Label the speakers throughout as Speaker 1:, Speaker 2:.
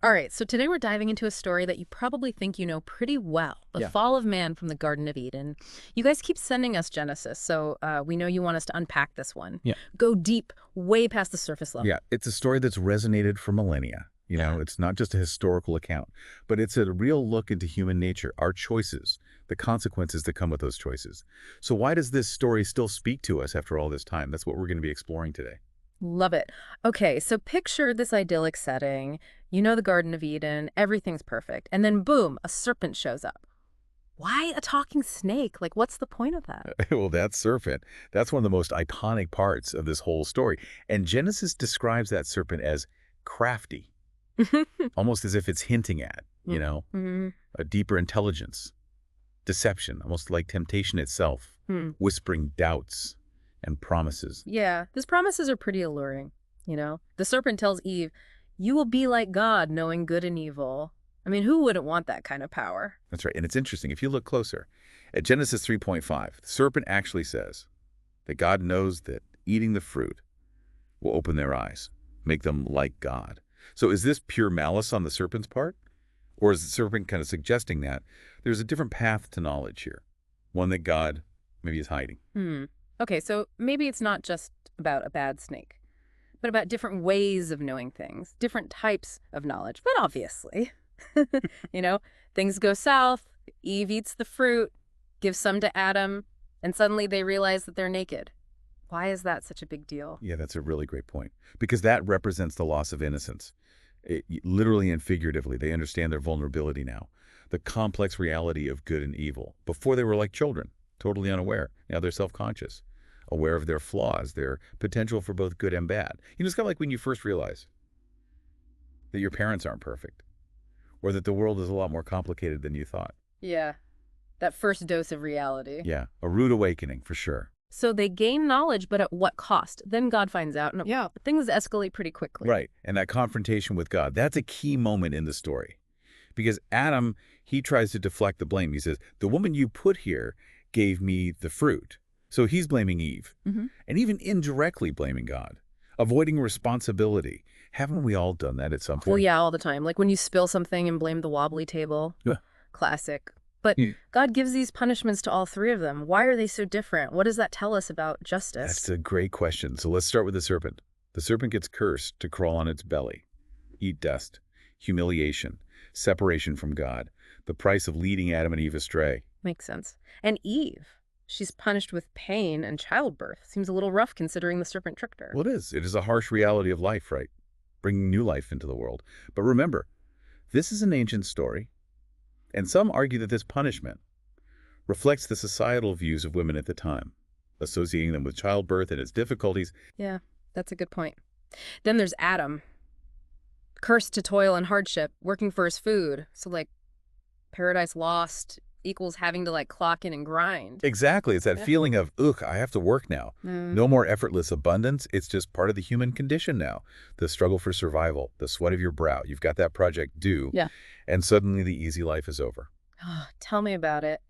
Speaker 1: All right, so today we're diving into a story that you probably think you know pretty well, the
Speaker 2: Yeah.
Speaker 1: fall of man from the Garden of Eden. You guys keep sending us Genesis, so we know you want us to unpack this one.
Speaker 2: Yeah.
Speaker 1: Go deep, way past the surface level.
Speaker 2: Yeah. It's a story that's resonated for millennia.
Speaker 1: Yeah.
Speaker 2: It's not just a historical account, but it's a real look into human nature, our choices, the consequences that come with those choices. So why does this story still speak to us after all this time? That's what we're going to be exploring today.
Speaker 1: Love it. Okay, so picture this idyllic setting. You know the Garden of Eden, everything's perfect. And then boom, a serpent shows up. Why a talking snake? Like, what's the point of that?
Speaker 2: Well, that serpent, that's one of the most iconic parts of this whole story. And Genesis describes that serpent as crafty, almost as if it's hinting at,
Speaker 1: Mm-hmm.
Speaker 2: a deeper intelligence, deception, almost like temptation itself, whispering doubts and promises.
Speaker 1: Yeah, these promises are pretty alluring, you know? The serpent tells Eve, you will be like God, knowing good and evil. I mean, who wouldn't want that kind of power?
Speaker 2: That's right. And it's interesting. If you look closer at Genesis 3:5, the serpent actually says that God knows that eating the fruit will open their eyes, make them like God. So is this pure malice on the serpent's part? Or is the serpent kind of suggesting that there's a different path to knowledge here, one that God maybe is hiding?
Speaker 1: Hmm. Okay, so maybe it's not just about a bad snake, but about different ways of knowing things, different types of knowledge. But obviously, you know, things go south, Eve eats the fruit, gives some to Adam, and suddenly they realize that they're naked. Why is that such a big deal?
Speaker 2: Yeah, that's a really great point. Because that represents the loss of innocence. Literally and figuratively, they understand their vulnerability now. The complex reality of good and evil. Before they were like children, totally unaware. Now they're self-conscious, aware of their flaws, their potential for both good and bad. It's kind of like when you first realize that your parents aren't perfect, or that the world is a lot more complicated than you thought.
Speaker 1: Yeah, that first dose of reality.
Speaker 2: Yeah, a rude awakening for sure.
Speaker 1: So they gain knowledge, but at what cost? Then God finds out, and things escalate pretty quickly.
Speaker 2: Right, and that confrontation with God, that's a key moment in the story. Because Adam, he tries to deflect the blame. He says, the woman you put here gave me the fruit. So he's blaming Eve, and even indirectly blaming God, avoiding responsibility. Haven't we all done that at some
Speaker 1: Well,
Speaker 2: point?
Speaker 1: yeah, all the time. Like when you spill something and blame the wobbly table.
Speaker 2: Yeah.
Speaker 1: Classic. But
Speaker 2: Yeah.
Speaker 1: God gives these punishments to all three of them. Why are they so different? What does that tell us about
Speaker 2: That's
Speaker 1: justice?
Speaker 2: a great question. So let's start with the serpent. The serpent gets cursed to crawl on its belly, eat dust, humiliation, separation from God, the price of leading Adam and Eve astray.
Speaker 1: Makes sense. And Eve, she's punished with pain and childbirth. Seems a little rough considering the serpent tricked her.
Speaker 2: Well, it is. It is a harsh reality of life, right? Bringing new life into the world. But remember, this is an ancient story, and some argue that this punishment reflects the societal views of women at the time, associating them with childbirth and its difficulties.
Speaker 1: Yeah, that's a good point. Then there's Adam, cursed to toil and hardship, working for his food. So, like, paradise lost equals having to, like, clock in and grind.
Speaker 2: Exactly. It's that
Speaker 1: Yeah.
Speaker 2: feeling of, ugh, I have to work now. No more effortless abundance. It's just part of the human condition now. The struggle for survival, the sweat of your brow. You've got that project due,
Speaker 1: Yeah.
Speaker 2: and suddenly the easy life is over.
Speaker 1: Tell me about it.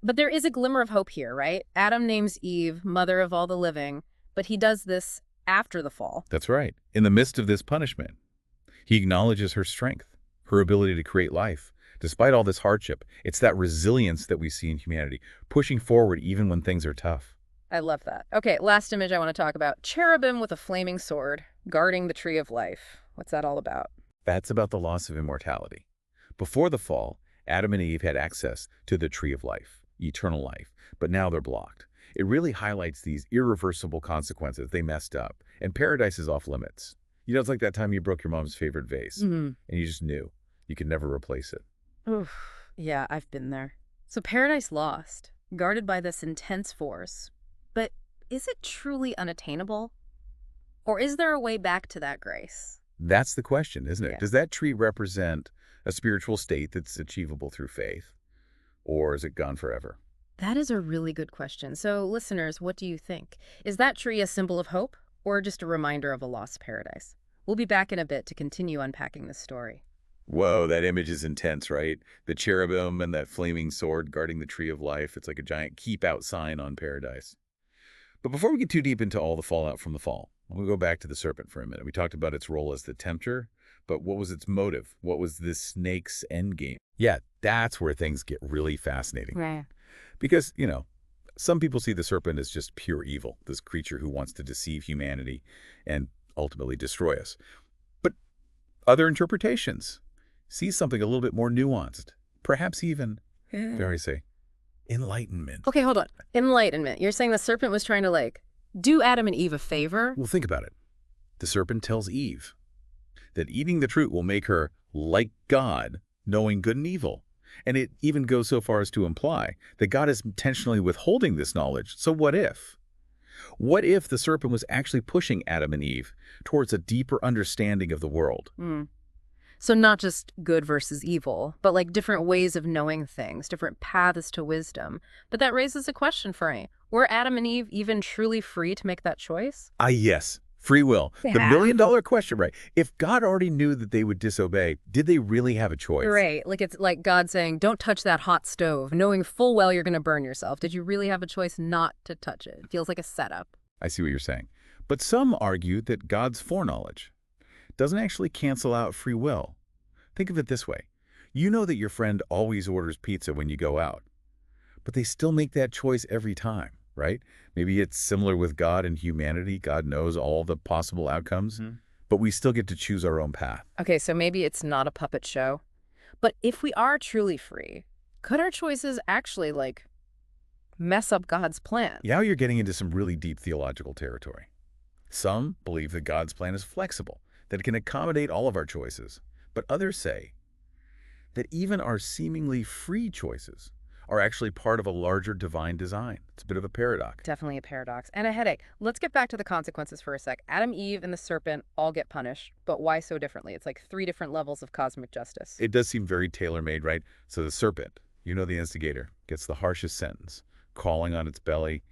Speaker 1: But there is a glimmer of hope here, right? Adam names Eve mother of all the living, but he does this after the fall.
Speaker 2: That's right. In the midst of this punishment, he acknowledges her strength, her ability to create life. Despite all this hardship, it's that resilience that we see in humanity, pushing forward even when things are tough.
Speaker 1: I love that. Okay, last image I want to talk about. Cherubim with a flaming sword, guarding the tree of life. What's that all about?
Speaker 2: That's about the loss of immortality. Before the fall, Adam and Eve had access to the tree of life, eternal life, but now they're blocked. It really highlights these irreversible consequences. They messed up, and paradise is off limits. It's like that time you broke your mom's favorite vase, and you just knew you could never replace it.
Speaker 1: Oof. Yeah, I've been there. So paradise lost, guarded by this intense force. But is it truly unattainable? Or is there a way back to that grace?
Speaker 2: That's the question, isn't it?
Speaker 1: Yeah.
Speaker 2: Does that tree represent a spiritual state that's achievable through faith, or is it gone forever?
Speaker 1: That is a really good question. So listeners, what do you think? Is that tree a symbol of hope or just a reminder of a lost paradise? We'll be back in a bit to continue unpacking this story.
Speaker 2: Whoa, that image is intense, right? The cherubim and that flaming sword guarding the tree of life. It's like a giant keep out sign on paradise. But before we get too deep into all the fallout from the fall, I'm going to go back to the serpent for a minute. We talked about its role as the tempter, But what was its motive? What was this snake's endgame? Yeah, that's where things get really fascinating.
Speaker 1: Right.
Speaker 2: Because, some people see the serpent as just pure evil, this creature who wants to deceive humanity and ultimately destroy us. But other interpretations see something a little bit more nuanced, perhaps even, dare I say, enlightenment.
Speaker 1: Okay, hold on. Enlightenment. You're saying the serpent was trying to, do Adam and Eve a favor?
Speaker 2: Well, think about it. The serpent tells Eve that eating the fruit will make her like God, knowing good and evil. And it even goes so far as to imply that God is intentionally withholding this knowledge. So what if? What if the serpent was actually pushing Adam and Eve towards a deeper understanding of the world?
Speaker 1: So not just good versus evil, but different ways of knowing things, different paths to wisdom. But that raises a question for me. Were Adam and Eve even truly free to make that choice?
Speaker 2: Yes. Free will.
Speaker 1: Yeah.
Speaker 2: The million-dollar question, right? If God already knew that they would disobey, did they really have a choice?
Speaker 1: Right. It's like God saying, don't touch that hot stove, knowing full well you're going to burn yourself. Did you really have a choice not to touch it? It feels like a setup.
Speaker 2: I see what you're saying. But some argue that God's foreknowledge doesn't actually cancel out free will. Think of it this way. You know that your friend always orders pizza when you go out, but they still make that choice every time, right? Maybe it's similar with God and humanity. God knows all the possible outcomes, but we still get to choose our own path.
Speaker 1: Okay, so maybe it's not a puppet show. But if we are truly free, could our choices actually, mess up God's plan?
Speaker 2: Now you're getting into some really deep theological territory. Some believe that God's plan is flexible, that it can accommodate all of our choices. But others say that even our seemingly free choices are actually part of a larger divine design. It's a bit of a paradox.
Speaker 1: Definitely a paradox. And a headache. Let's get back to the consequences for a sec. Adam, Eve, and the serpent all get punished, but why so differently? It's like 3 different levels of cosmic justice.
Speaker 2: It does seem very tailor-made, right? So the serpent, the instigator, gets the harshest sentence, crawling on its belly,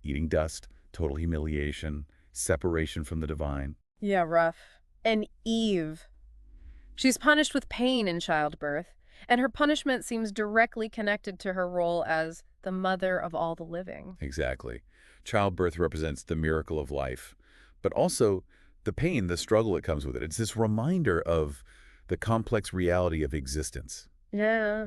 Speaker 2: eating dust, total humiliation, separation from the divine.
Speaker 1: Yeah, rough. And Eve, she's punished with pain in childbirth, and her punishment seems directly connected to her role as the mother of all the living.
Speaker 2: Exactly. Childbirth represents the miracle of life, but also the pain, the struggle that comes with it. It's this reminder of the complex reality of existence.
Speaker 1: Yeah.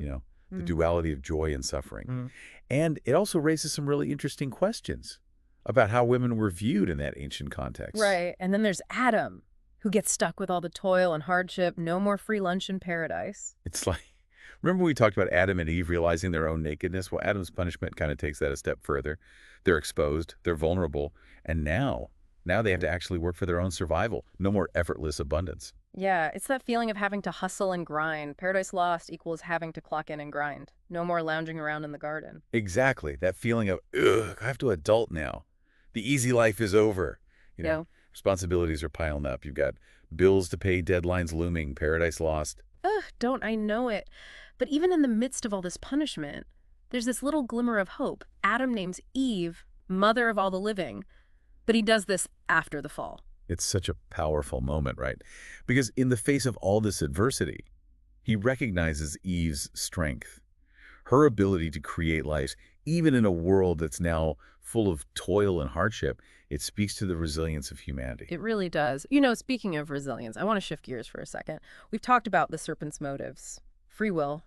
Speaker 2: The duality of joy and suffering. And it also raises some really interesting questions about how women were viewed in that ancient context.
Speaker 1: Right. And then there's Adam, who gets stuck with all the toil and hardship, no more free lunch in paradise.
Speaker 2: It's like, remember we talked about Adam and Eve realizing their own nakedness? Well, Adam's punishment kind of takes that a step further. They're exposed, they're vulnerable, and now they have to actually work for their own survival. No more effortless abundance.
Speaker 1: Yeah, it's that feeling of having to hustle and grind. Paradise Lost equals having to clock in and grind. No more lounging around in the garden.
Speaker 2: Exactly. That feeling of, ugh, I have to adult now. The easy life is over. Responsibilities are piling up. You've got bills to pay, deadlines looming, Paradise Lost.
Speaker 1: Ugh, don't I know it. But even in the midst of all this punishment, there's this little glimmer of hope. Adam names Eve mother of all the living, but he does this after the fall.
Speaker 2: It's such a powerful moment, right? Because in the face of all this adversity, he recognizes Eve's strength, her ability to create life, even in a world that's now full of toil and hardship. It speaks to the resilience of humanity.
Speaker 1: It really does. Speaking of resilience, I want to shift gears for a second. We've talked about the serpent's motives, free will,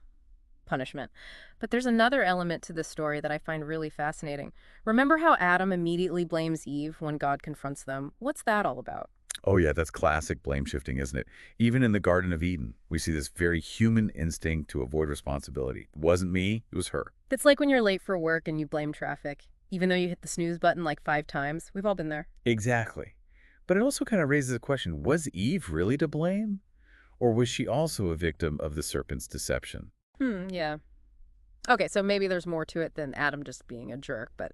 Speaker 1: punishment. But there's another element to this story that I find really fascinating. Remember how Adam immediately blames Eve when God confronts them? What's that all about?
Speaker 2: Oh yeah, that's classic blame shifting, isn't it? Even in the Garden of Eden, we see this very human instinct to avoid responsibility. It wasn't me, it was her.
Speaker 1: It's like when you're late for work and you blame traffic, even though you hit the snooze button 5 times. We've all been there.
Speaker 2: Exactly. But it also kind of raises the question, was Eve really to blame? Or was she also a victim of the serpent's deception?
Speaker 1: Yeah. Okay, so maybe there's more to it than Adam just being a jerk, but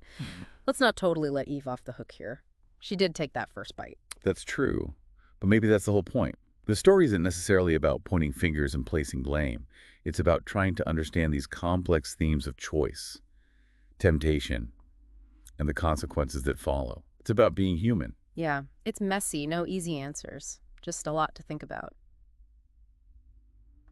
Speaker 1: let's not totally let Eve off the hook here. She did take that first bite.
Speaker 2: That's true, but maybe that's the whole point. The story isn't necessarily about pointing fingers and placing blame. It's about trying to understand these complex themes of choice, temptation, and the consequences that follow. It's about being human.
Speaker 1: Yeah, it's messy, no easy answers. Just a lot to think about.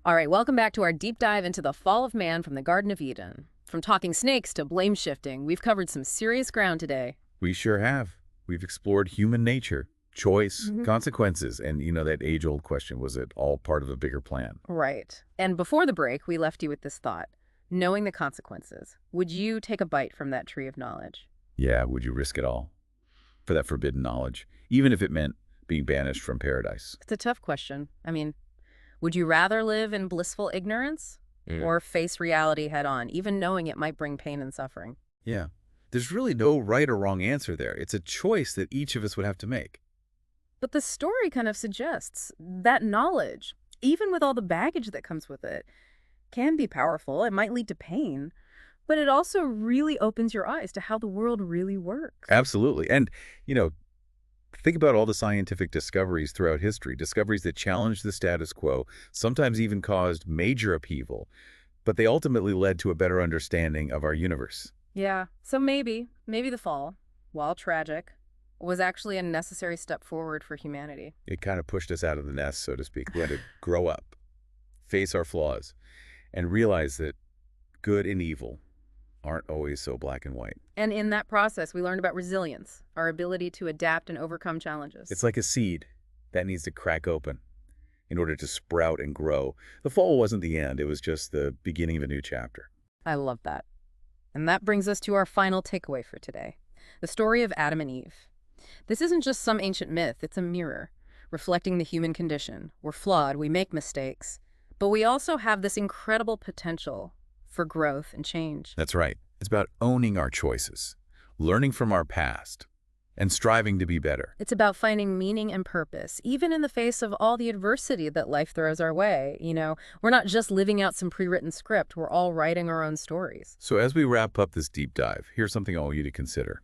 Speaker 1: All right, welcome back to our deep dive into the fall of man from the Garden of Eden. From talking snakes to blame shifting, we've covered some serious ground today.
Speaker 2: We sure have. We've explored human nature, choice, consequences, and that age-old question, was it all part of a bigger plan?
Speaker 1: Right. And before the break, we left you with this thought. Knowing the consequences, would you take a bite from that tree of knowledge?
Speaker 2: Yeah, would you risk it all for that forbidden knowledge, even if it meant being banished from paradise?
Speaker 1: It's a tough question. I mean, would you rather live in blissful ignorance or face reality head on, even knowing it might bring pain and suffering?
Speaker 2: Yeah. There's really no right or wrong answer there. It's a choice that each of us would have to make.
Speaker 1: But the story kind of suggests that knowledge, even with all the baggage that comes with it, can be powerful. It might lead to pain, but it also really opens your eyes to how the world really works.
Speaker 2: Absolutely. And, think about all the scientific discoveries throughout history, discoveries that challenged the status quo, sometimes even caused major upheaval, but they ultimately led to a better understanding of our universe.
Speaker 1: Yeah, so maybe the fall, while tragic, was actually a necessary step forward for humanity.
Speaker 2: It kind of pushed us out of the nest, so to speak. We had to grow up, face our flaws, and realize that good and evil aren't always so black and white.
Speaker 1: And in that process, we learned about resilience, our ability to adapt and overcome challenges.
Speaker 2: It's like a seed that needs to crack open in order to sprout and grow. The fall wasn't the end. It was just the beginning of a new chapter.
Speaker 1: I love that. And that brings us to our final takeaway for today, the story of Adam and Eve. This isn't just some ancient myth. It's a mirror reflecting the human condition. We're flawed. We make mistakes. But we also have this incredible potential for growth and change.
Speaker 2: That's right. It's about owning our choices, learning from our past, and striving to be better.
Speaker 1: It's about finding meaning and purpose, even in the face of all the adversity that life throws our way. We're not just living out some pre-written script. We're all writing our own stories.
Speaker 2: So as we wrap up this deep dive, here's something I want you to consider.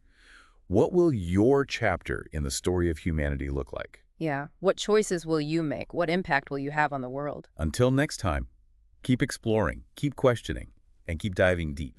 Speaker 2: What will your chapter in the story of humanity look like?
Speaker 1: Yeah. What choices will you make? What impact will you have on the world?
Speaker 2: Until next time, keep exploring, keep questioning, and keep diving deep.